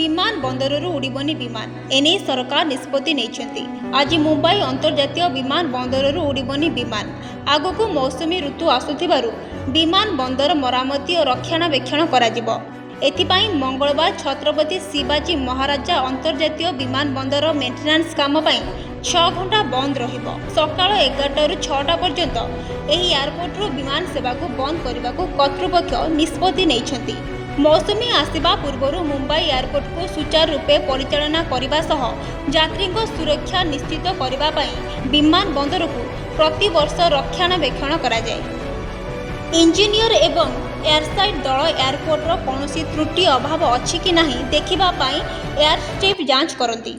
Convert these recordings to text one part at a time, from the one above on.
विमान बंदररू उड़िबनी विमान एने सरकार निष्पत्ति नहीं। आज मुंबई अंतर्जातीय विमान बंदररू उड़िबनी विमान आगकू मौसुमी ऋतु आसुथिबारु विमान बंदर मरामती और रक्षणाबेक्षण कराजिबो। एथिपाई मंगलवार छत्रपति शिवाजी महाराजा अंतर्जातीय विमान बंदर मेंटेनान्स काम पाई 6 घंटा बंद रहिबो। सकाळ 11 रु 6टा पर्यंत एही एयरपोर्टरू विमान सेवा को बंद करने कर्तृपक्ष निष्पत्ति नहीं। मौसुमी आसवा पूर्व मुंबई एयरपोर्ट को सुचारू रूपे परिचालना करने सह यात्री सुरक्षा निश्चित करने विमान बंदर को प्रति वर्ष रक्षणाबेक्षण कराए। इंजीनियर एवं एयरसाइड दल एयरपोर्टर कौन त्रुटि अभाव अच्छी कि नहीं देखा एयर स्ट्रिप जांच करती।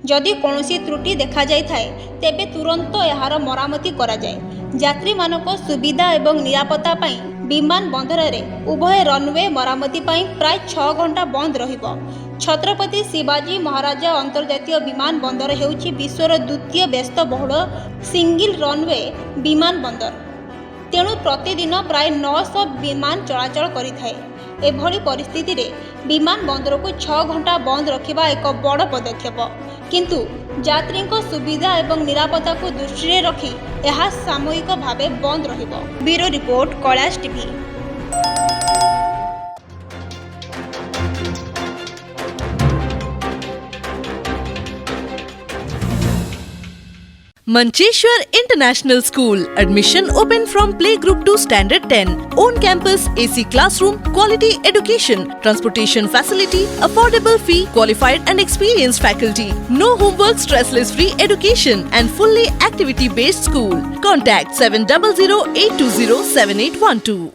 जदि कौन त्रुटि देखा जाए तेबे तुरंत यार मरामती कराए। यात्री मानक सुविधा एवं निरापत्ता पाई विमान बंदर में उभय रनवे मरामती पाई प्राय 6 घंटा बंद रहिबो। छत्रपति शिवाजी महाराजा अंतर्जातीय विमान बंदर हेउछि विश्वर द्वितीय व्यस्तबहुल सिंगिल रनवे विमान बंदर। तेणु प्रतिदिन प्राय 900 विमान चलाचल करिथाए। एभली परिस्थिति रे विमान बंदर को 6 घंटा बंद रखिबा एक बड़ पदक्षेप, किंतु यात्री सुविधा एवं निरापत्ता को दृष्टि रखी यह सामूहिक भावे बंद रहिबो। Bureau report Kailash TV. Mancheshwar International School. Admission open from playgroup to standard 10. On campus, AC classroom, quality education, transportation facility, affordable fee, qualified and experienced faculty. No homework, stressless free education and fully activity based school. Contact 700 820 7812.